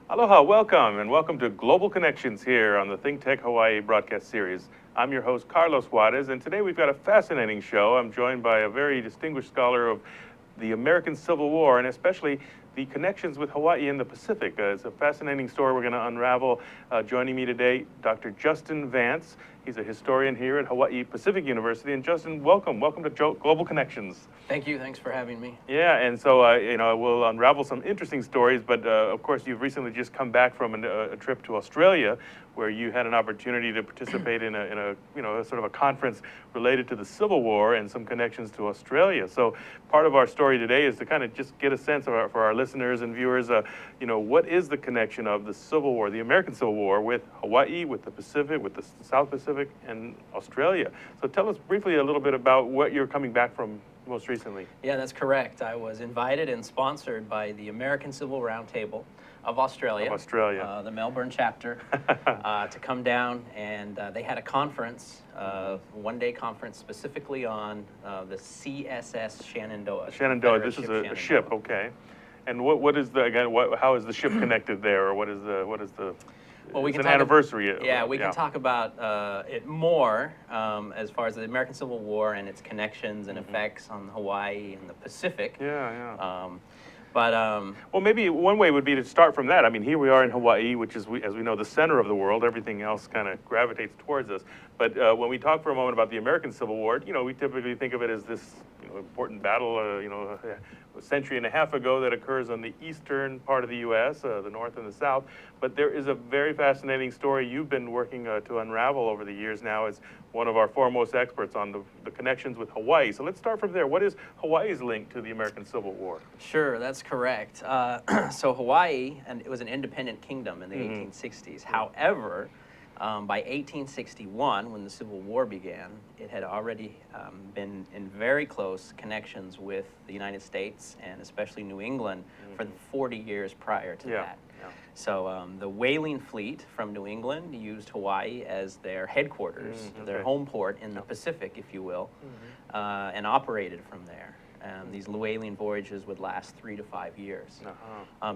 Aloha, welcome, and welcome to Global Connections here on the ThinkTech Hawaii broadcast series. I'm your host, Carlos Juarez, and today we've got a fascinating show. I'm joined by a very distinguished scholar of the American Civil War, and especially the connections with Hawaii and the Pacific. It's a fascinating story we're going to unravel. Joining me today, Dr. Justin Vance. He's a historian here at Hawaii Pacific University. And Justin, welcome. Welcome to Global Connections. Thank you. Thanks for having me. Yeah, and so, we'll unravel some interesting stories, but of course, you've recently just come back from a trip to Australia, where you had an opportunity to participate in a sort of a conference related to the Civil War and some connections to Australia. So part of our story today is to kind of just get a sense of for our listeners and viewers, what is the connection of the Civil War, the American Civil War, with Hawaii, with the Pacific, with the South Pacific, and Australia. So tell us briefly a little bit about what you're coming back from most recently. Yeah, that's correct. I was invited and sponsored by the American Civil Roundtable of Australia, the Melbourne chapter, to come down, and they had a conference, one-day conference specifically on the CSS Shenandoah. Shenandoah, this is a ship, okay. And what is how is the ship connected there, or what is the well, we it's can an anniversary. We can talk about it more as far as the American Civil War and its connections and effects on Hawaii and the Pacific. Well, maybe one way would be to start from that. I mean, here we are in Hawaii, which is, as we know, the center of the world. Everything else kind of gravitates towards us. But when we talk for a moment about the American Civil War, we typically think of it as this important battle, a century and a half ago that occurs on the eastern part of the U.S., the north and the south. But there is a very fascinating story you've been working to unravel over the years now as one of our foremost experts on the connections with Hawaii. So let's start from there. What is Hawaii's link to the American Civil War? Sure, that's correct. So Hawaii, and it was an independent kingdom in the 1860s. However, by 1861, when the Civil War began, it had already been in very close connections with the United States and especially New England for the 40 years prior to that. So the whaling fleet from New England used Hawaii as their headquarters, their home port in the Pacific, if you will, and operated from there. These whaling voyages would last 3 to 5 years.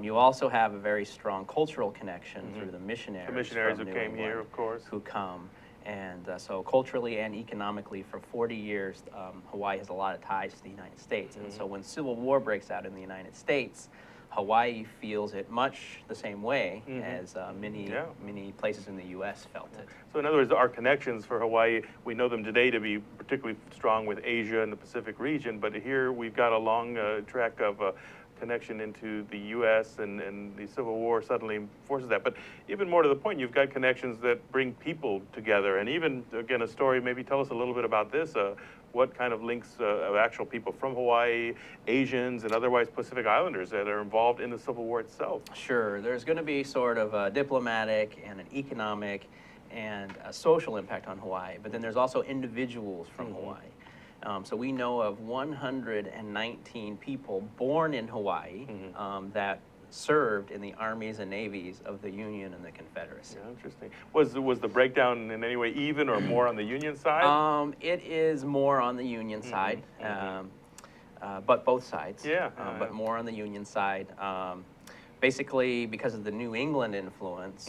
You also have a very strong cultural connection through the missionaries. The missionaries who came here, of course. Who come. And so culturally and economically, for 40 years, Hawaii has a lot of ties to the United States. And so when Civil War breaks out in the United States, Hawaii feels it much the same way as many places in the U.S. felt it. So in other words, our connections for Hawaii, we know them today to be particularly strong with Asia and the Pacific region, but here we've got a long track of connection into the U.S. and the Civil War suddenly forces that. But even more to the point, you've got connections that bring people together. And even, again, a story, maybe tell us a little bit about this. What kind of links of actual people from Hawaii, Asians, and otherwise Pacific Islanders that are involved in the Civil War itself? Sure. There's going to be sort of a diplomatic and an economic and a social impact on Hawaii, but then there's also individuals from Hawaii. So we know of 119 people born in Hawaii that served in the armies and navies of the Union and the Confederacy. Yeah, interesting. Was the breakdown in any way even or more on the Union side? It is more on the Union side, but both sides. But more on the Union side. Basically, because of the New England influence,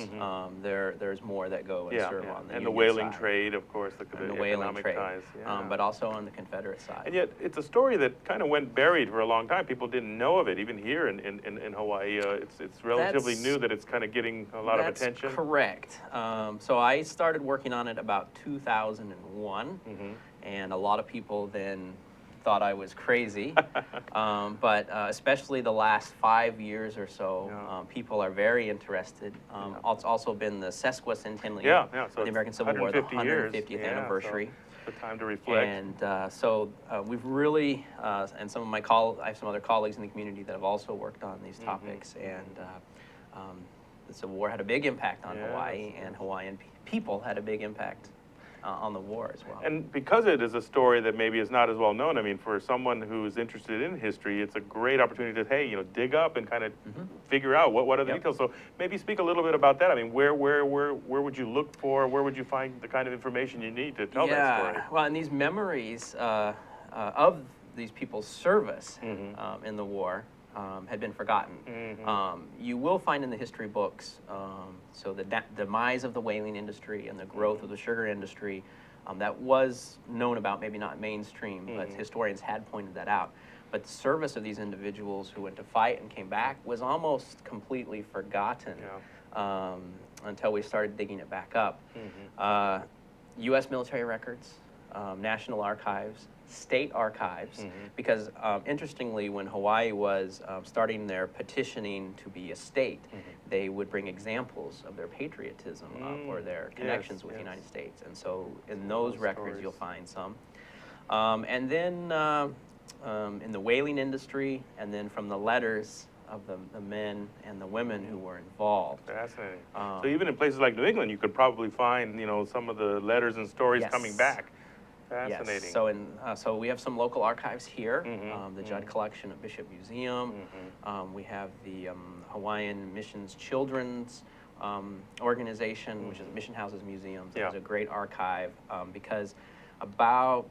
there's more that go and serve on the Union and the whaling side. trade, of course, the whaling trade, ties. but also on the Confederate side. And yet, it's a story that kind of went buried for a long time. People didn't know of it, even here in Hawaii. It's relatively new that it's kind of getting a lot of attention. That's correct. So I started working on it about 2001, and a lot of people then thought I was crazy, but especially the last 5 years or so, people are very interested. It's also been the sesquicentennial of the American Civil War, the 150th anniversary. So the time to reflect. And so we've really, and I have some other colleagues in the community that have also worked on these topics, and the Civil War had a big impact on Hawaii, and Hawaiian people had a big impact on the war as well. And because it is a story that maybe is not as well known, I mean, for someone who's interested in history, it's a great opportunity to, dig up and kind of figure out what are the details. So maybe speak a little bit about that. I mean, where would you look for, where would you find the kind of information you need to tell that story? Well, and these memories of these people's service in the war had been forgotten. You will find in the history books, so the demise of the whaling industry and the growth of the sugar industry, that was known about, maybe not mainstream, but historians had pointed that out. But the service of these individuals who went to fight and came back was almost completely forgotten until we started digging it back up. U.S. military records, National Archives, state archives, because interestingly, when Hawaii was starting their petitioning to be a state, they would bring examples of their patriotism or their connections with the United States. And so in those records, you'll find some. And then in the whaling industry, and then from the letters of the men and the women who were involved. Fascinating. So even in places like New England, you could probably find, some of the letters and stories coming back. Fascinating. Yes. So so we have some local archives here. The Judd Collection at Bishop Museum. We have the Hawaiian Missions Children's Organization, which is Mission Houses Museums. It's a great archive because about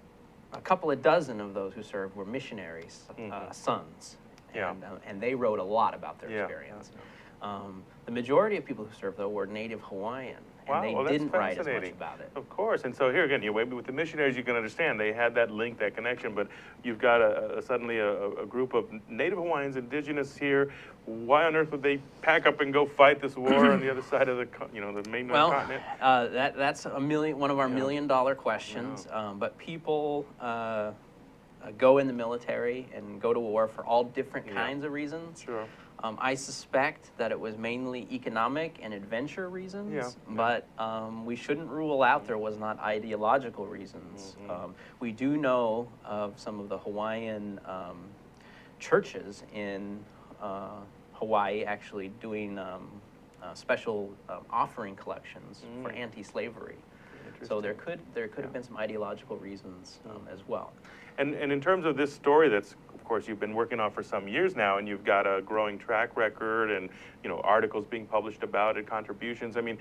a couple of dozen of those who served were missionaries' sons. And they wrote a lot about their experience. The majority of people who served, though, were native Hawaiian, and they didn't write as much about it. Of course, and so here again, maybe with the missionaries you can understand, they had that link, that connection, but you've got suddenly a group of native Hawaiians, indigenous here. Why on earth would they pack up and go fight this war on the other side of the mainland continent? That's one of our million-dollar questions, but people go in the military and go to war for all different kinds of reasons. Sure. I suspect that it was mainly economic and adventure reasons, but we shouldn't rule out there was not ideological reasons. We do know of some of the Hawaiian churches in Hawaii actually doing special offering collections for anti-slavery. So there could have been some ideological reasons as well. And in terms of this story that's, of course, you've been working on for some years now, and you've got a growing track record and, articles being published about it, contributions. I mean,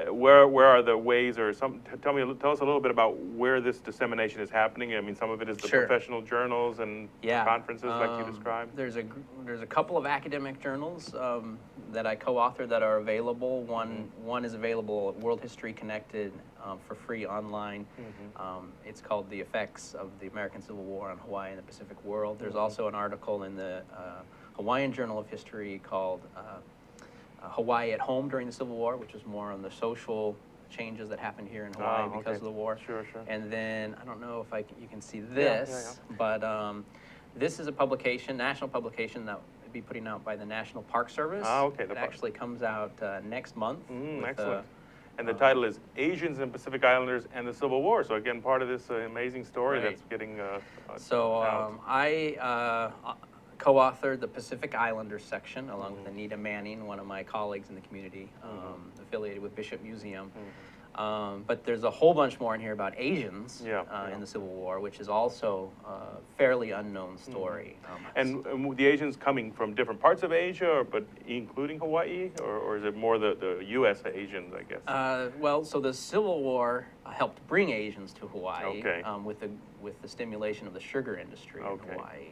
where are the ways or tell us a little bit about where this dissemination is happening. I mean, some of it is the professional journals and conferences like you described. There's a couple of academic journals that I co-authored that are available. One is available at World History Connected for free online. It's called The Effects of the American Civil War on Hawaii and the Pacific World. There's also an article in the Hawaiian Journal of History called Hawaii at Home During the Civil War, which is more on the social changes that happened here in Hawaii because of the war. Sure. And then, I don't know if you can see this, but this is a publication, national publication that would be putting out by the National Park Service. It actually comes out next month. Excellent. And the title is Asians and Pacific Islanders and the Civil War. So again, part of this amazing story that's getting out. I co-authored the Pacific Islanders section along with Anita Manning, one of my colleagues in the community, affiliated with Bishop Museum. But there's a whole bunch more in here about Asians in the Civil War, which is also a fairly unknown story. And the Asians coming from different parts of Asia, but including Hawaii, or is it more the U.S. Asians, I guess? Well, so the Civil War helped bring Asians to Hawaii with the stimulation of the sugar industry in Hawaii.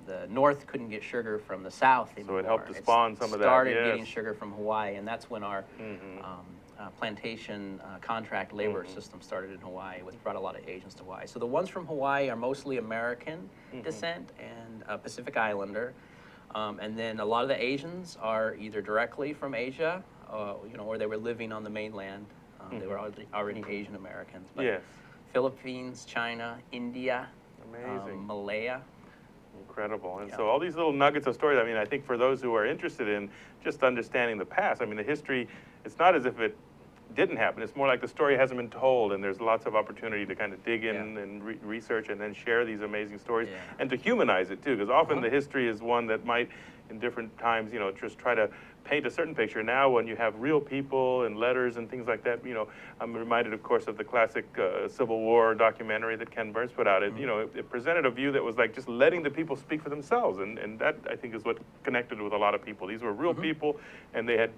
The North couldn't get sugar from the South anymore. So it helped to spawn some of that. Started getting sugar from Hawaii, and that's when our plantation contract labor system started in Hawaii, which brought a lot of Asians to Hawaii. So the ones from Hawaii are mostly American descent and Pacific Islander. And then a lot of the Asians are either directly from Asia, or they were living on the mainland. They were already Asian Americans. But Philippines, China, India, Malaya. Incredible. And so all these little nuggets of stories, I mean, I think for those who are interested in just understanding the past, I mean, the history, it's not as if it didn't happen. It's more like the story hasn't been told, and there's lots of opportunity to kind of dig in and research and then share these amazing stories and to humanize it too, because often the history is one that might, in different times, just try to paint a certain picture. Now, when you have real people and letters and things like that, I'm reminded, of course, of the classic Civil War documentary that Ken Burns put out. It presented a view that was like just letting the people speak for themselves, and that, I think, is what connected with a lot of people. These were real people, and they had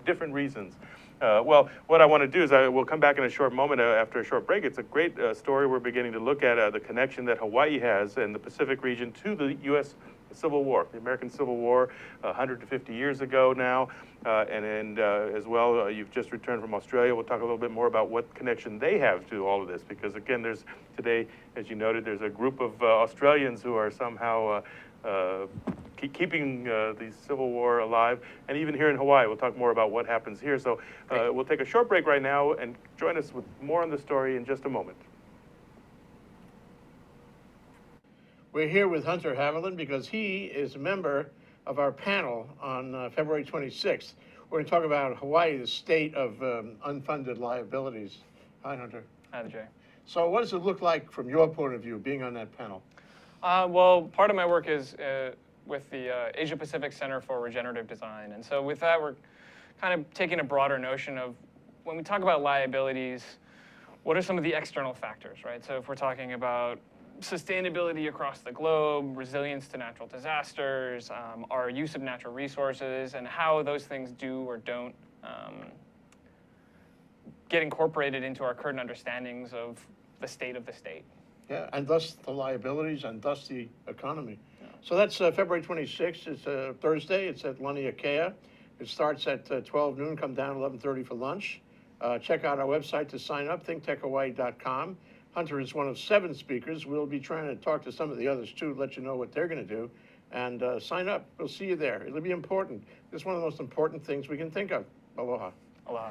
different reasons. Well, what I want to do is we'll come back in a short moment after a short break. It's a great story. We're beginning to look at the connection that Hawaii has and the Pacific region to the U.S., Civil War, the American Civil War, 150 years ago now. And as well, you've just returned from Australia. We'll talk a little bit more about what connection they have to all of this, because again, there's today, as you noted, there's a group of Australians who are somehow keeping the Civil War alive, and even here in Hawaii. We'll talk more about what happens here. So we'll take a short break right now and join us with more on the story in just a moment. We're here with Hunter Haviland because he is a member of our panel on February 26th. We're going to talk about Hawaii, the state of unfunded liabilities. Hi, Hunter. Hi, Jay. So what does it look like from your point of view, being on that panel? Well, part of my work is with the Asia Pacific Center for Regenerative Design. And so with that, we're kind of taking a broader notion of when we talk about liabilities, what are some of the external factors, right? So if we're talking about sustainability across the globe, resilience to natural disasters, our use of natural resources, and how those things do or don't get incorporated into our current understandings of the state of the state. Yeah, and thus the liabilities and thus the economy. Yeah. So that's February 26th. It's a Thursday. It's at Laniakea. It starts at 12 noon. Come down 11:30 for lunch. Check out our website to sign up, thinktechhawaii.com. Hunter is one of 7 speakers. We'll be trying to talk to some of the others too, let you know what they're going to do. And sign up. We'll see you there. It'll be important. It's one of the most important things we can think of. Aloha. Aloha.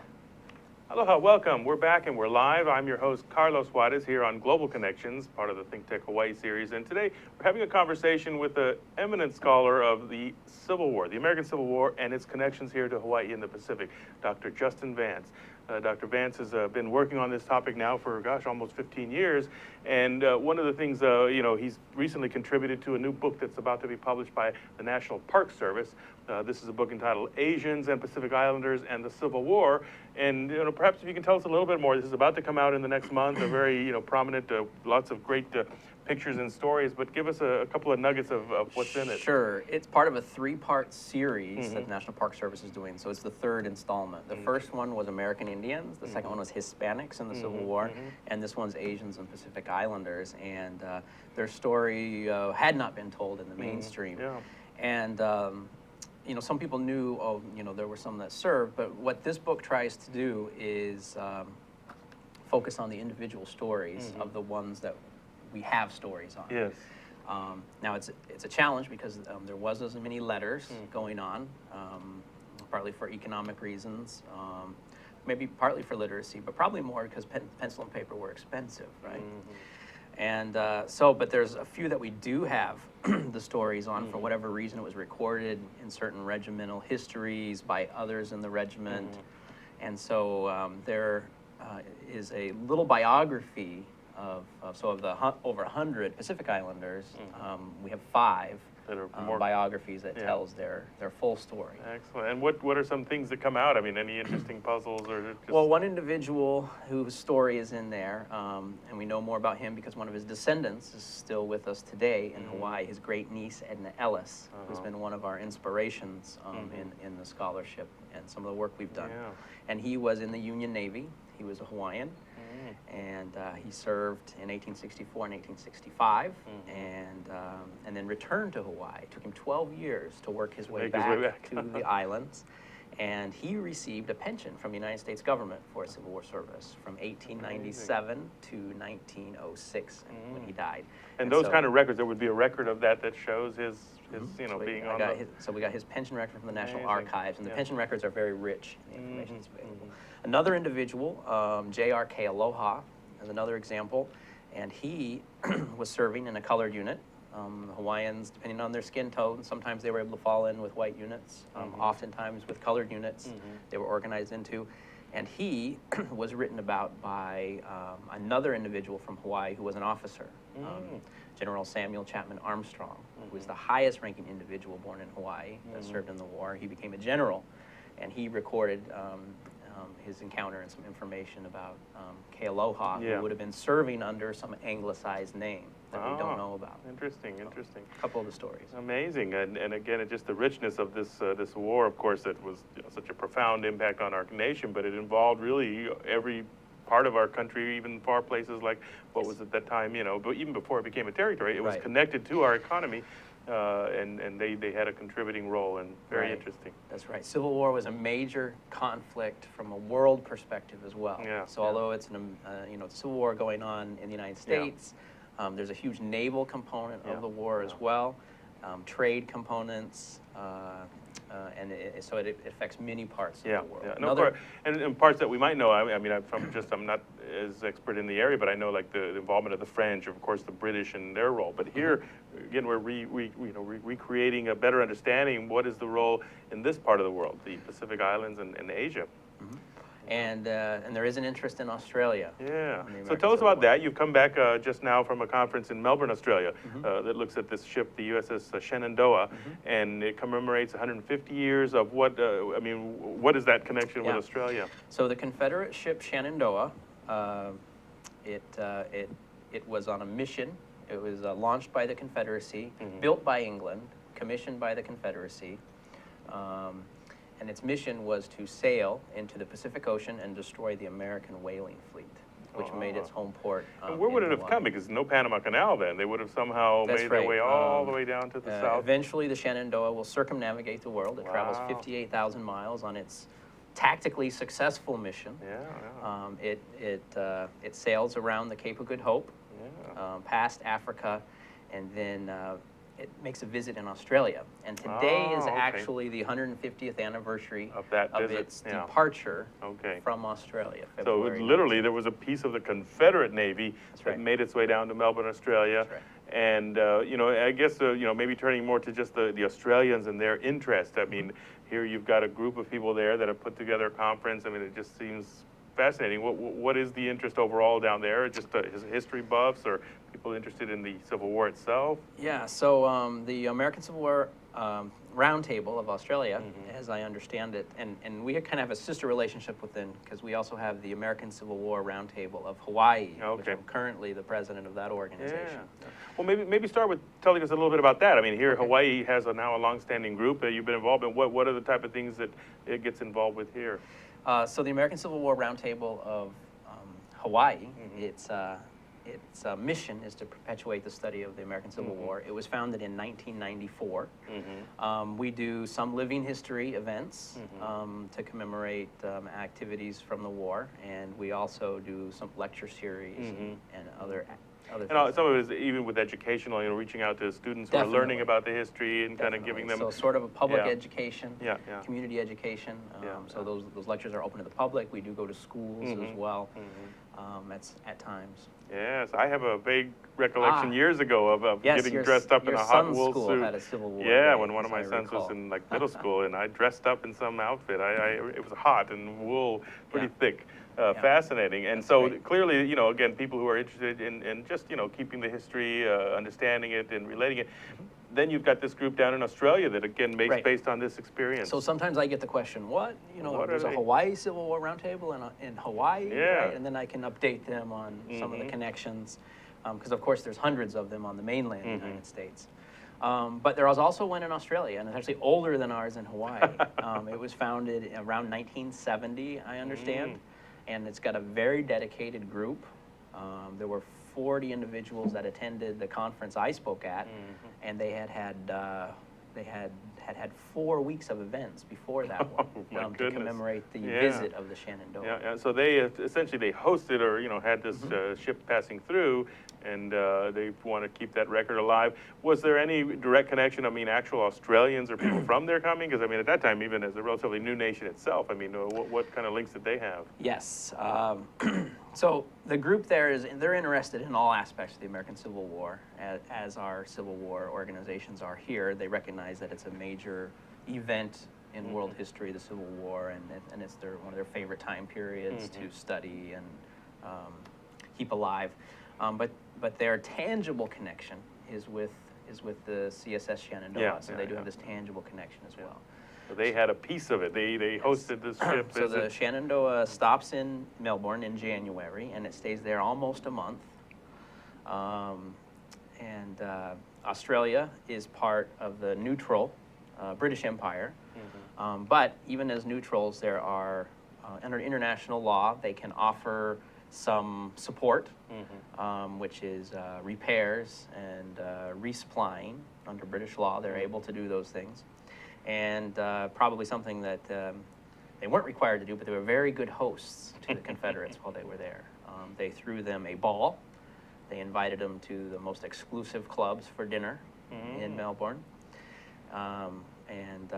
Aloha, welcome. We're back and we're live. I'm your host, Carlos Juarez, here on Global Connections, part of the ThinkTech Hawaii series. And today we're having a conversation with an eminent scholar of the Civil War, the American Civil War, and its connections here to Hawaii and the Pacific, Dr. Justin Vance. Dr. Vance has been working on this topic now for, gosh, almost 15 years. And one of the things, he's recently contributed to a new book that's about to be published by the National Park Service. This is a book entitled Asians and Pacific Islanders and the Civil War. And perhaps if you can tell us a little bit more. This is about to come out in the next month. A very prominent, lots of great pictures and stories. But give us a couple of nuggets of what's in it. Sure. It's part of a 3-part series that the National Park Service is doing. So it's the 3rd installment. The first one was American Indians. The second one was Hispanics in the Civil War. And this one's Asians and Pacific Islanders. And their story had not been told in the mainstream. Yeah. And some people knew, there were some that served, but what this book tries to do is focus on the individual stories of the ones that we have stories on. Yes. Now it's a challenge because there wasn't as many letters going on, partly for economic reasons, maybe partly for literacy, but probably more because pencil and paper were expensive, right? And but there's a few that we do have the stories on. For whatever reason, it was recorded in certain regimental histories by others in the regiment. And so there is a little biography of the over 100 Pacific Islanders, we have 5 that are more biographies that tells their full story. Excellent. And what are some things that come out? I mean, any interesting puzzles or just... Well, one individual whose story is in there, and we know more about him because one of his descendants is still with us today in Hawaii, his great niece, Edna Ellis, who's been one of our inspirations in the scholarship and some of the work we've done. Yeah. And he was in the Union Navy. He was a Hawaiian. And he served in 1864 and 1865, and then returned to Hawaii. It took him 12 years to work his way back to the islands. And he received a pension from the United States government for his Civil War service from 1897 to 1906 when he died. And those kind of records, there would be a record of that shows his being on So we got his pension record from the National Archives, and the pension records are very rich in the information that's available. Another individual, J.R.K. Aloha, is another example, and he was serving in a colored unit. Hawaiians, depending on their skin tone, sometimes they were able to fall in with white units, oftentimes with colored units they were organized into. And he was written about by another individual from Hawaii who was an officer, General Samuel Chapman Armstrong, who was the highest ranking individual born in Hawaii that served in the war. He became a general, and he recorded his encounter and some information about Kealoha, who would have been serving under some anglicized name that we don't know about. Interesting. A couple of the stories. Amazing, and again, it's just the richness of this war. Of course, it was such a profound impact on our nation, but it involved really every part of our country, even far places like what was at that time, but even before it became a territory, it was connected to our economy. and they had a contributing role, and very Right. interesting. That's right. Civil War was a major conflict from a world perspective as well. Yeah, So yeah. although it's Civil War going on in the United States, there's a huge naval component Yeah, of the war as well, trade components, and so it affects many parts of Yeah, the world. yeah. No, and parts that we might know. I mean, I'm not as expert in the area, but I know like the involvement of the French, of course, the British and their role. But here, again, we're recreating a better understanding. What is the role in this part of the world, the Pacific Islands and Asia? And there is an interest in Australia. Yeah. on the So American tell us Civil about War. that. You've come back just now from a conference in Melbourne, Australia, that looks at this ship, the USS Shenandoah, and it commemorates 150 years of what? What is that connection with Yeah. Australia? So the Confederate ship Shenandoah, it was on a mission. It was launched by the Confederacy, built by England, commissioned by the Confederacy, and its mission was to sail into the Pacific Ocean and destroy the American whaling fleet, which made its home port. And where would in it have Hawaii. come? Because no Panama Canal then. They would have somehow That's made their right. way all the way down to the south. Eventually, the Shenandoah will circumnavigate the world. It travels Wow. 58,000 miles on its tactically successful mission. Yeah, It sails around the Cape of Good Hope, yeah. past Africa, and then it makes a visit in Australia. And today is Oh, okay. actually the 150th anniversary Of that visit, its yeah. departure Okay. from Australia. So February literally, 19th. there was a piece of the Confederate Navy that right. made its way down to Melbourne, Australia. That's right. And I guess maybe turning more to just the Australians and their interest. I mean, here you've got a group of people there that have put together a conference. I mean, it just seems fascinating. What is the interest overall down there? Just history buffs or people interested in the Civil War itself? Yeah, so the American Civil War Roundtable of Australia, as I understand it, and we kind of have a sister relationship with them because we also have the American Civil War Roundtable of Hawaii, which Okay. I'm currently the president of that organization. Yeah. Well, maybe start with telling us a little bit about that. I mean, here Hawaii has now a long-standing group that you've been involved in. What are the type of things that it gets involved with here? So the American Civil War Roundtable of Hawaii, its mission is to perpetuate the study of the American Civil War. It was founded in 1994. We do some living history events to commemorate activities from the war, and we also do some lecture series and other And things. some of it is even with educational, reaching out to students who are learning Definitely. about the history and kind of giving them. So sort of a public Yeah. education, Yeah, yeah. community education. Yeah, So those lectures are open to the public. We do go to schools as well at times. Yes, I have a vague recollection Ah. years ago of Yes, getting your dressed up in your a hot son's wool school suit. had a Civil War Yeah, day, when one of as my I sons was recall. in like middle school, and I dressed up in some outfit. It was hot and wool, pretty Yeah. thick. Fascinating. And so great. clearly, again, people who are interested in just, keeping the history, understanding it and relating it. Then you've got this group down in Australia that again makes Right. based on this experience. So sometimes I get the question, what? What There's are a they? Hawaii Civil War Roundtable in Hawaii, Yeah. right? And then I can update them on some of the connections, because of course there's hundreds of them on the mainland United States. But there was also one in Australia, and it's actually older than ours in Hawaii. It was founded around 1970, I understand, and it's got a very dedicated group. There were 40 individuals that attended the conference I spoke at, and they had 4 weeks of events before that one my to goodness. commemorate the Yeah. visit of the Shenandoah. Yeah, so they essentially they hosted or had this ship passing through, and they want to keep that record alive. Was there any direct connection? I mean, actual Australians or people from there coming? Because I mean, at that time, even as a relatively new nation itself, I mean, what kind of links did they have? Yes. So the group they're interested in all aspects of the American Civil War, as our Civil War organizations are here. They recognize that it's a major event in world history, the Civil War, and it's one of their favorite time periods to study and keep alive. But their tangible connection is with the CSS Shenandoah. Yeah, So yeah, they do yeah. have this tangible connection as well. So they had a piece of it. They hosted this ship So the visit. Shenandoah stops in Melbourne in January, and it stays there almost a month. Australia is part of the neutral British Empire. But even as neutrals, there are, under international law, they can offer some support, which is repairs and resupplying. Under British law, they're able to do those things. And probably something that they weren't required to do, but they were very good hosts to the Confederates while they were there. They threw them a ball. They invited them to the most exclusive clubs for dinner in Melbourne. And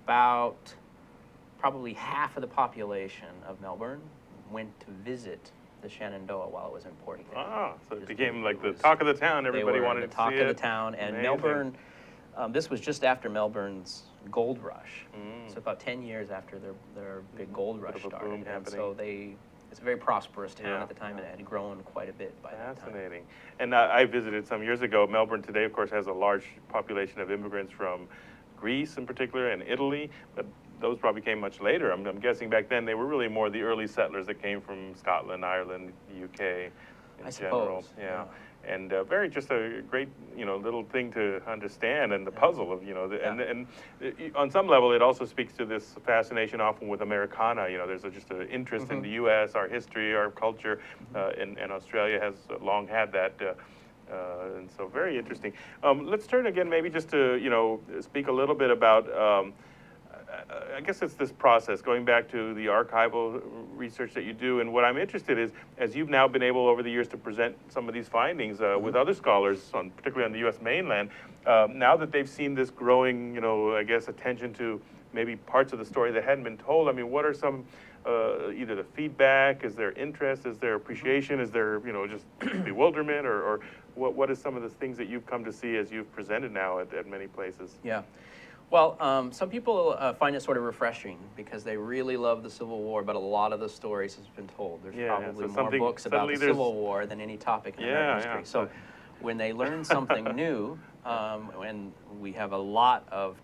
about probably half of the population of Melbourne went to visit the Shenandoah while it was in Port there. Ah, so it became like the talk of the town. Everybody wanted to see it. They were the talk of the town. And Amazing. Melbourne, this was just after Melbourne's gold rush. So about 10 years after their big gold rush Bit of a started. boom And so it's a very prosperous town Yeah. at the time, and it had grown quite a bit by that time. Fascinating. And I visited some years ago. Melbourne today, of course, has a large population of immigrants from Greece in particular and Italy, but those probably came much later. I'm guessing back then they were really more the early settlers that came from Scotland, Ireland, the UK in I general. suppose, Yeah. And very just a great, little thing to understand, and the puzzle of, and on some level it also speaks to this fascination often with Americana. There's just an interest in the U.S., our history, our culture, and Australia has long had that. And so very interesting. Let's turn again maybe just to, speak a little bit about, I guess it's this process, going back to the archival research that you do. And what I'm interested is, as you've now been able over the years to present some of these findings with other scholars, particularly on the U.S. mainland, now that they've seen this growing, I guess, attention to maybe parts of the story that hadn't been told, I mean, what are some, either the feedback, is there interest, is there appreciation, is there, just bewilderment, or what is some of the things that you've come to see as you've presented now at many places? Yeah. Well, some people find it sort of refreshing because they really love the Civil War, but a lot of the stories has been told. There's probably more books about the Civil War than any topic in American history. So when they learn something new, and we have a lot of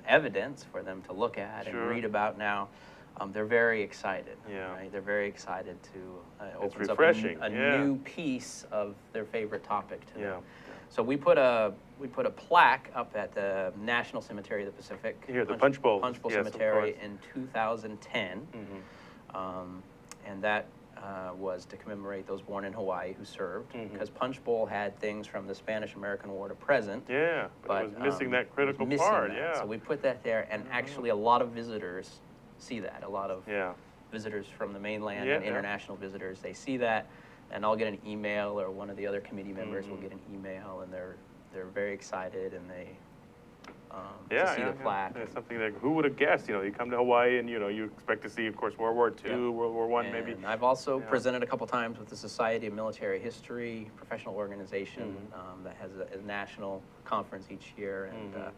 evidence for them to look at and read about now, they're very excited. Yeah. Right? They're very excited to open up refreshing. a new piece of their favorite topic to them. Yeah. So we put a plaque up at the National Cemetery of the Pacific. Here, the Punch Bowl. Punch Bowl Yes, of Cemetery course. in 2010. And that was to commemorate those born in Hawaii who served, because Punch Bowl had things from the Spanish-American War to present. Yeah, but it was missing that critical part. Yeah. So we put that there, and actually a lot of visitors see that. A lot of visitors from the mainland and international visitors, they see that, and I'll get an email, or one of the other committee members will get an email, and they're very excited, and they to see the plaque. It's something that, who would have guessed? You come to Hawaii and you expect to see, of course, World War II, World War I, maybe. And I've also presented a couple times with the Society of Military History, professional organization that has a national conference each year, and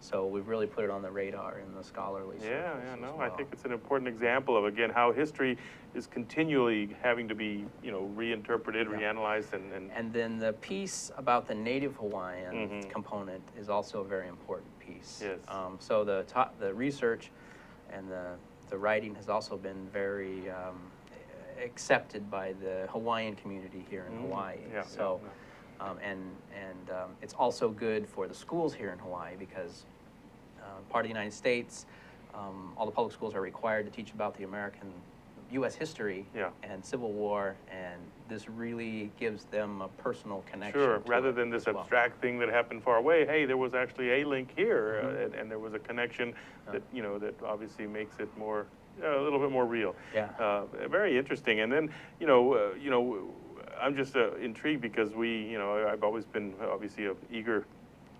so we've really put it on the radar in the scholarly circles as well. I think it's an important example of, again, how history is continually having to be, reinterpreted, reanalyzed, and then the piece about the Native Hawaiian component is also a very important piece. Yes. So the research and the writing has also been very accepted by the Hawaiian community here in Hawaii. It's also good for the schools here in Hawaii, because part of the United States, all the public schools are required to teach about the U.S. history and Civil War, and this really gives them a personal connection. Sure, to rather it than this as well. abstract thing that happened far away. Hey, there was actually a link here, and there was a connection that that obviously makes it more a little bit more real. Yeah. Very interesting. And then I'm just intrigued because I've always been obviously an eager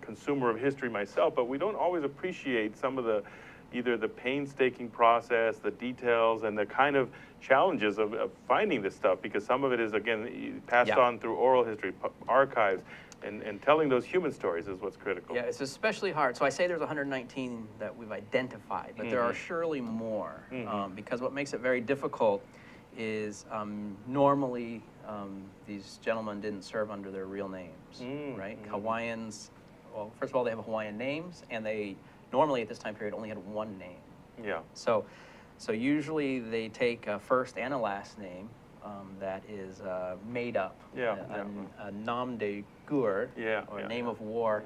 consumer of history myself, but we don't always appreciate some of either the painstaking process, the details, and the kind of challenges of finding this stuff, because some of it is, again, passed on through oral history, archives, and telling those human stories is what's critical. Yeah, it's especially hard. So I say there's 119 that we've identified, but there are surely more, because what makes it very difficult is normally these gentlemen didn't serve under their real names, right? Hawaiians, well, first of all, they have Hawaiian names, and they normally at this time period only had one name. Yeah. So usually they take a first and a last name that is made up, a nom de guerre, or name of war,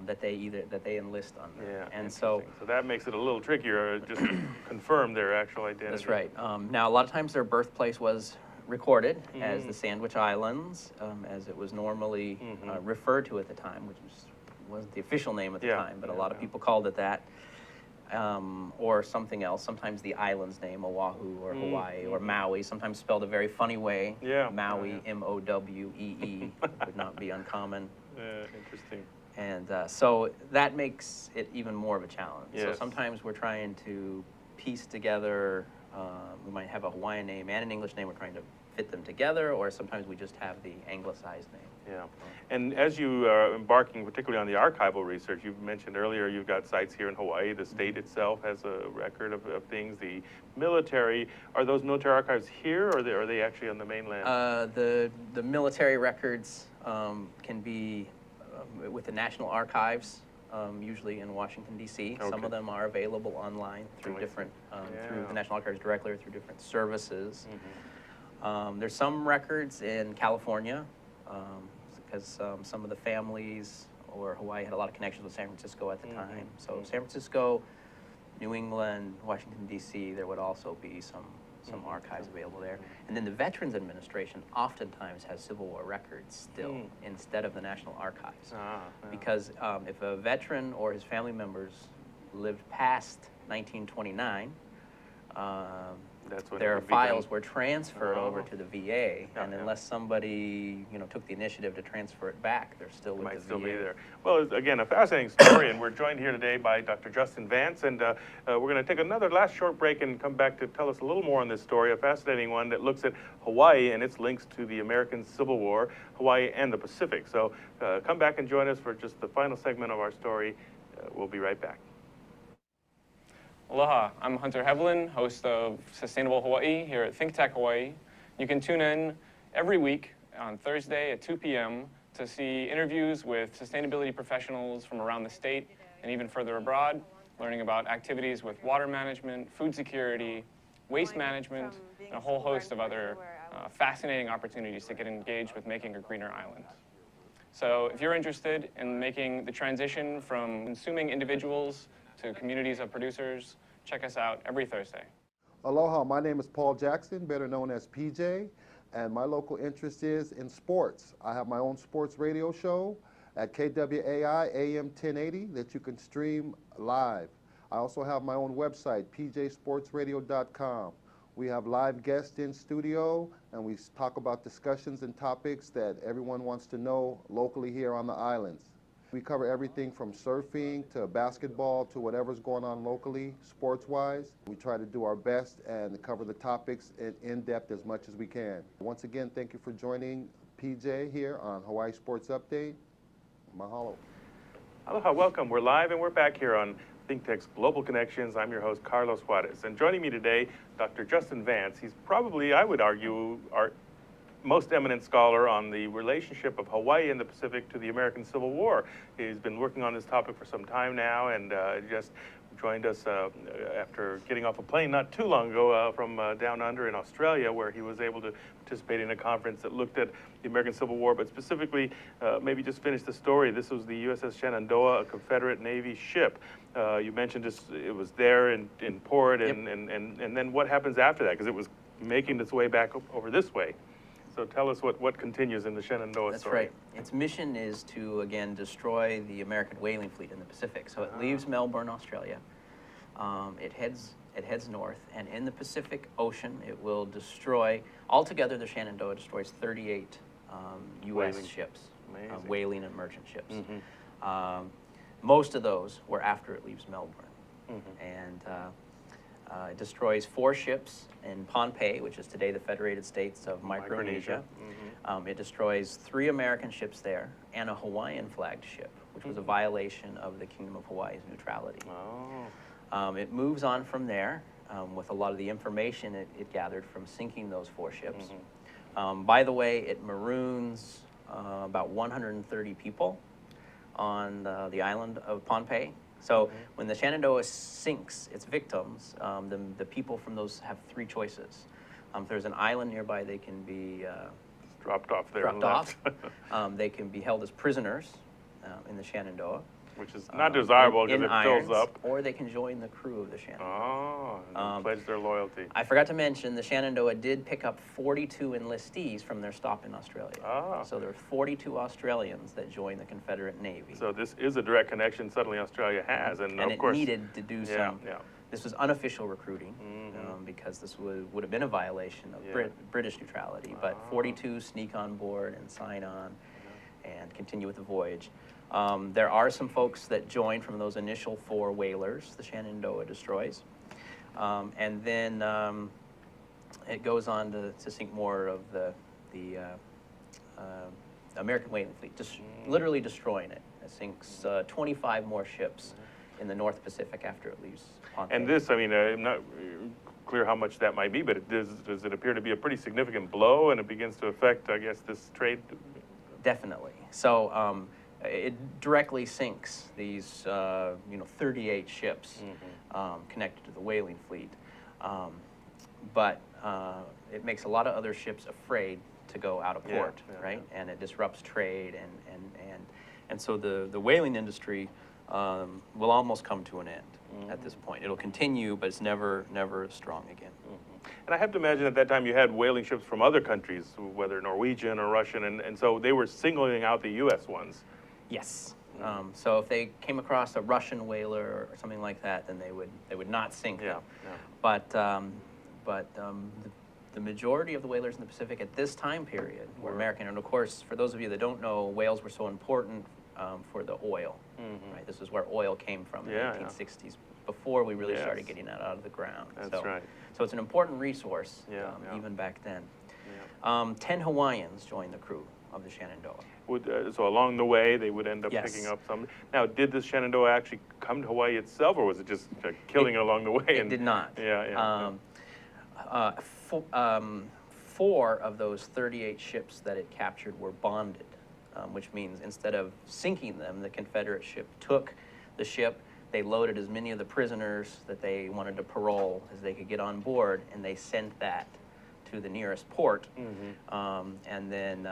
that they enlist under. Yeah. And so that makes it a little trickier, just to confirm their actual identity. that's right. Now, a lot of times their birthplace was recorded as the Sandwich Islands, as it was normally referred to at the time, which wasn't the official name at the time, but a lot of people called it that, or something else. Sometimes the island's name, Oahu or Hawaii or Maui, sometimes spelled a very funny way. Maui, M-O-W-E-E, would not be uncommon. Interesting. And so that makes it even more of a challenge. So sometimes we're trying to piece together, we might have a Hawaiian name and an English name, we're trying to fit them together, or sometimes we just have the anglicized name. Yeah, and as you are embarking particularly on the archival research, you've mentioned earlier you've got sites here in Hawaii, the state itself has a record of things, the military, are those military archives here, or are they actually on the mainland? The military records can be with the National Archives, usually in Washington, D.C. Some of them are available online through different, through the National Archives directly or through different services. There's some records in California, because some of the families or Hawaii had a lot of connections with San Francisco at the time. So San Francisco, New England, Washington, D.C., there would also be some archives available there. And then the Veterans Administration oftentimes has Civil War records still instead of the National Archives. Because if a veteran or his family members lived past 1929, their files were transferred over to the VA, and unless somebody, took the initiative to transfer it back, they're still with the VA. Might still be there. Well, again, a fascinating story, and we're joined here today by Dr. Justin Vance, and we're going to take another last short break and come back to tell us a little more on this story, a fascinating one that looks at Hawaii and its links to the American Civil War, Hawaii and the Pacific. So come back and join us for just the final segment of our story. We'll be right back. Aloha, I'm Hunter Hevelin, host of Sustainable Hawaii here at ThinkTech Hawaii. You can tune in every week on Thursday at 2 p.m. to see interviews with sustainability professionals from around the state and even further abroad, learning about activities with water management, food security, waste management, and a whole host of other fascinating opportunities to get engaged with making a greener island. So if you're interested in making the transition from consuming individuals to communities of producers, check us out every Thursday. Aloha, my name is Paul Jackson, better known as PJ, and my local interest is in sports. I have my own sports radio show at KWAI AM 1080 that you can stream live. I also have my own website, pjsportsradio.com. We have live guests in studio, and we talk about discussions and topics that everyone wants to know locally here on the islands. We cover everything from surfing to basketball to whatever's going on locally, sports-wise. We try to do our best and cover the topics in depth as much as we can. Once again, thank you for joining PJ here on Hawaii Sports Update. Mahalo. Aloha, welcome. We're live and we're back here on ThinkTech's Global Connections. I'm your host, Carlos Juarez. And joining me today, Dr. Justin Vance. He's probably, I would argue, our most eminent scholar on the relationship of Hawaii and the Pacific to the American Civil War. He's been working on this topic for some time now, and just joined us after getting off a plane not too long ago from down under in Australia, where he was able to participate in a conference that looked at the American Civil War, but specifically, maybe just finish the story. This was the USS Shenandoah, a Confederate Navy ship. You mentioned it was there in port, and then what happens after that? Because it was making its way back over this way. So tell us what continues in the Shenandoah story. That's right. Its mission is to, again, destroy the American whaling fleet in the Pacific. So it leaves Melbourne, Australia. It heads north, and in the Pacific Ocean, it will destroy, altogether the Shenandoah destroys 38 U.S. ships, whaling and merchant ships. Most of those were after it leaves Melbourne. And it destroys 4 ships in Pohnpei, which is today the Federated States of Micronesia. It destroys 3 American ships there and a Hawaiian flagged ship, which was a violation of the Kingdom of Hawaii's neutrality. It moves on from there with a lot of the information it gathered from sinking those 4 ships. By the way, it maroons about 130 people on the island of Pohnpei. So when the Shenandoah sinks its victims, the people from those have 3 choices. If there's an island nearby, they can be dropped off there. They can be held as prisoners in the Shenandoah. which is not desirable in because it fills irons, up. or they can join the crew of the Shenandoah. Oh, and pledge their loyalty. I forgot to mention the Shenandoah did pick up 42 enlistees from their stop in Australia. Ah. So there were 42 Australians that joined the Confederate Navy. So this is a direct connection suddenly Australia has, and of it course needed to do some. Yeah. This was unofficial recruiting because this would have been a violation of British neutrality. But 42 sneak on board and sign on and continue with the voyage. There are some folks that joined from those initial 4 whalers the Shenandoah destroys. And then it goes on to sink more of the American whaling fleet, just literally destroying it. It sinks 25 more ships in the North Pacific after it leaves Pohnpei. And this, I mean, I'm not clear how much that might be, but does it appear to be a pretty significant blow, and it begins to affect, I guess, this trade? Definitely. So it directly sinks these, 38 ships connected to the whaling fleet. But it makes a lot of other ships afraid to go out of port, right? And it disrupts trade, and so the whaling industry will almost come to an end at this point. It'll continue, but it's never strong again. And I have to imagine at that time you had whaling ships from other countries, whether Norwegian or Russian, and so they were singling out the U.S. ones. Yes. So if they came across a Russian whaler or something like that, then they would not sink them. But the majority of the whalers in the Pacific at this time period were American. And of course, for those of you that don't know, whales were so important for the oil. Right? This is where oil came from in the 1860s, before we really started getting that out of the ground. That's right. So it's an important resource, even back then. 10 Hawaiians joined the crew of the Shenandoah. So along the way, they would end up picking up some. Now, did the Shenandoah actually come to Hawaii itself, or was it just killing it along the way? It did not. Four of those 38 ships that it captured were bonded, which means instead of sinking them, the Confederate ship took the ship, they loaded as many of the prisoners that they wanted to parole as they could get on board, and they sent that to the nearest port. And then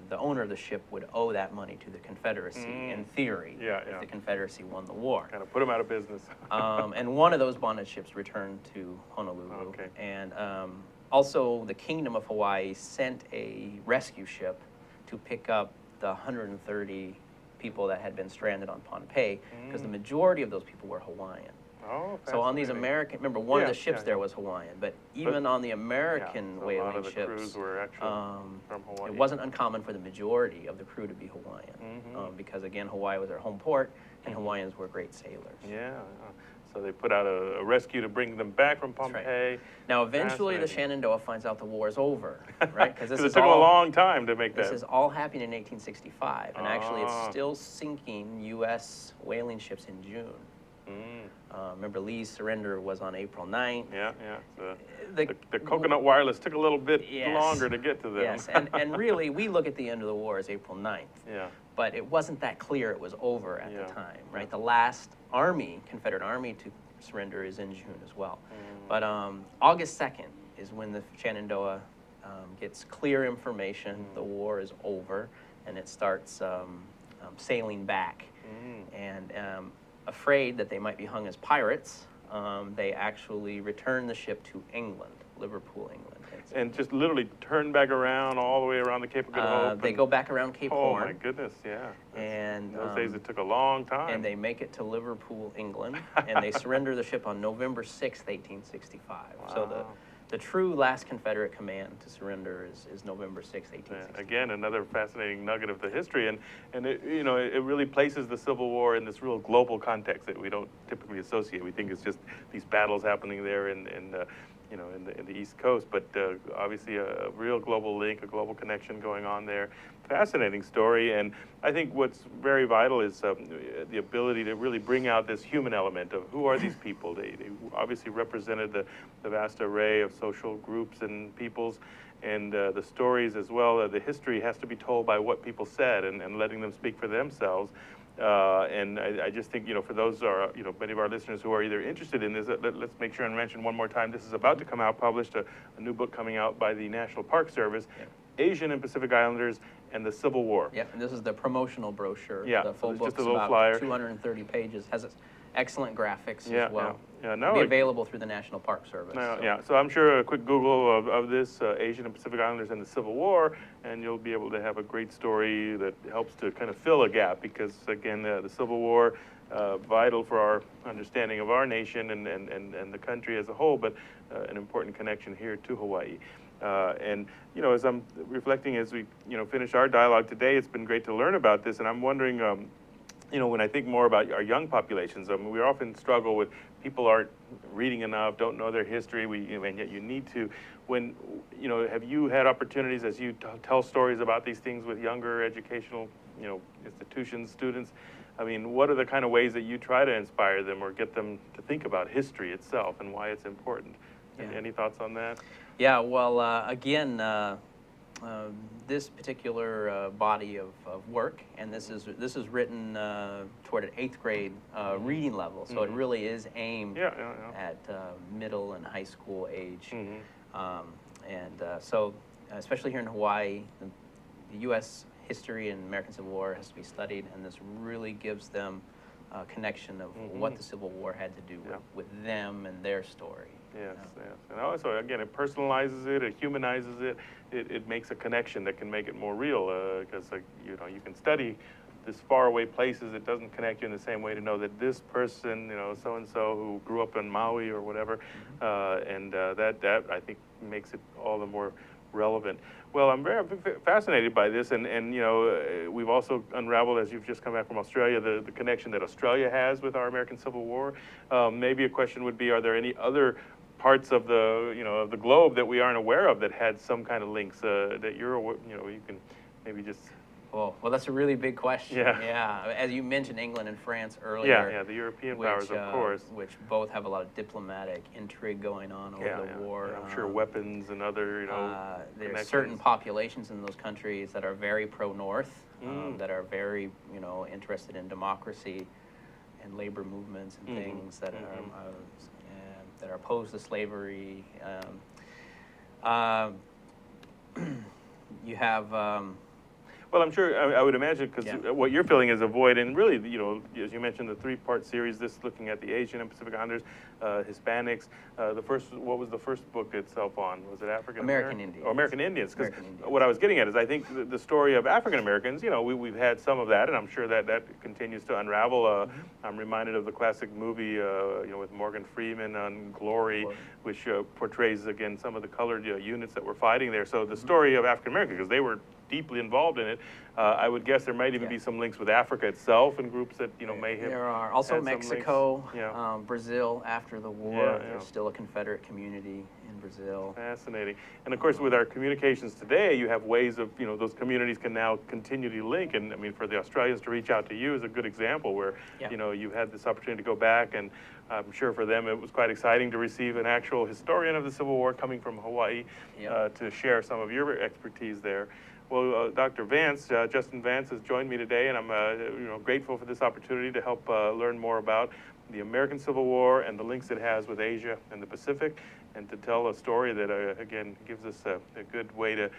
the owner of the ship would owe that money to the Confederacy, in theory, if the Confederacy won the war. Kind of put them out of business. And one of those bonded ships returned to Honolulu. And also, the Kingdom of Hawaii sent a rescue ship to pick up the 130 people that had been stranded on Pohnpei, because the majority of those people were Hawaiian. Oh, so on these American, remember, one of the ships there was Hawaiian, but even on the American whaling a lot of the ships, crews were actually from Hawaii. it wasn't uncommon for the majority of the crew to be Hawaiian, because again, Hawaii was their home port, and Hawaiians were great sailors. So they put out a rescue to bring them back from Pohnpei. Right. Now, eventually, the Shenandoah finds out the war is over, right? Because it took them a long time to make that. This is all happening in 1865, and actually, it's still sinking U.S. whaling ships in June. Remember, Lee's surrender was on April 9th. The coconut wireless took a little bit longer to get to them. Yes, and really, we look at the end of the war as April 9th. But it wasn't that clear it was over at the time, right? The last Confederate Army to surrender is in June as well. But August 2nd is when the Shenandoah gets clear information, the war is over, and it starts sailing back. And afraid that they might be hung as pirates, they actually return the ship to England, Liverpool, England. And just literally turn back around all the way around the Cape of Good Hope? They go back around Cape Horn. Oh my goodness, And in those days it took a long time. And they make it to Liverpool, England, and they surrender the ship on November 6th, 1865. Wow. So the true last Confederate command to surrender is November 6th, 1865. Again, another fascinating nugget of the history, and it, it really places the Civil War in this real global context that we don't typically associate. We think it's just these battles happening there in the East Coast, but obviously a real global link, a global connection going on there. Fascinating story, and I think what's very vital is the ability to really bring out this human element of who are these people. They obviously represented the vast array of social groups and peoples, and the stories as well. The history has to be told by what people said and letting them speak for themselves. And I just think, for those many of our listeners who are either interested in this, let's make sure and mention one more time, this is about to come out, published, a new book coming out by the National Park Service, Asian and Pacific Islanders and the Civil War. Yep, and this is the promotional brochure. Yeah, The so full it's just book's a little about flyer. 230 pages, has excellent graphics Yeah, as well. yeah. It'll No, be it- available through the National Park Service. No, so. yeah, so I'm sure a quick Google of this, Asian and Pacific Islanders and the Civil War, and you'll be able to have a great story that helps to kind of fill a gap, because again, the Civil War, vital for our understanding of our nation and the country as a whole, but an important connection here to Hawaii. And, you know, as I'm reflecting as we, you know, finish our dialogue today, it's been great to learn about this, and I'm wondering, you know, when I think more about our young populations, I mean, we often struggle with people aren't reading enough, don't know their history, and yet you need to. When, you know, have you had opportunities as you tell stories about these things with younger educational, you know, institutions, students? I mean, what are the kind of ways that you try to inspire them or get them to think about history itself and why it's important? Yeah. Any thoughts on that? Yeah, well, again, this particular body of work, and this is written toward an 8th grade reading level, so it really is aimed at middle and high school age. So, especially here in Hawaii, the U.S. history and American Civil War has to be studied, and this really gives them a connection of what the Civil War had to do with them and their story. Yes, yes. And also, again, it personalizes it, it humanizes it, it makes a connection that can make it more real, because, you know, you can study this faraway places, it doesn't connect you in the same way to know that this person, you know, so-and-so who grew up in Maui or whatever, that I think makes it all the more relevant. Well, I'm very fascinated by this, and you know, we've also unraveled, as you've just come back from Australia, the connection that Australia has with our American Civil War. Maybe a question would be, are there any other parts of the, you know, of the globe that we aren't aware of that had some kind of links that you're, you know, you can maybe just... Well, that's a really big question. Yeah. As you mentioned, England and France earlier. Yeah, the European powers, of course. Which both have a lot of diplomatic intrigue going on over the war. Yeah, I'm sure weapons and other, you know, there are certain populations in those countries that are very pro-North, that are very, you know, interested in democracy and labor movements and things that that are opposed to slavery. You have. Well, I'm sure, I would imagine, because what you're feeling is a void, and really, you know, as you mentioned, the 3-part series, this looking at the Asian and Pacific Islanders, Hispanics. What was the first book itself on? Was it African American Indians. Oh, American Indians. Because what I was getting at is, I think the story of African Americans, you know, we've had some of that, and I'm sure that continues to unravel. I'm reminded of the classic movie, you know, with Morgan Freeman on Glory, which portrays, again, some of the colored units that were fighting there. So the story of African Americans, because they were deeply involved in it. I would guess there might even be some links with Africa itself and groups that, you know, may have. There are also Mexico, Brazil after the war. There's still a Confederate community in Brazil. Fascinating. And of course, with our communications today, you have ways of, you know, those communities can now continue to link. And I mean, for the Australians to reach out to you is a good example where, you know, you've had this opportunity to go back, and I'm sure for them it was quite exciting to receive an actual historian of the Civil War coming from Hawaii to share some of your expertise there. Well, Dr. Vance, Justin Vance has joined me today, and I'm you know, grateful for this opportunity to help learn more about the American Civil War and the links it has with Asia and the Pacific, and to tell a story that, again, gives us a good way to,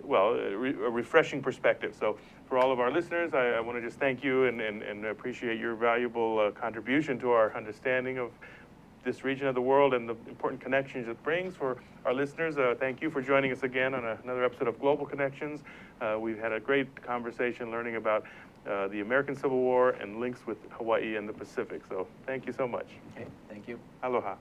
well, a refreshing perspective. So for all of our listeners, I want to just thank you and appreciate your valuable contribution to our understanding of this region of the world and the important connections it brings for our listeners. Thank you for joining us again on another episode of Global Connections. We've had a great conversation learning about the American Civil War and links with Hawaii and the Pacific. So thank you so much. Okay, thank you. Aloha.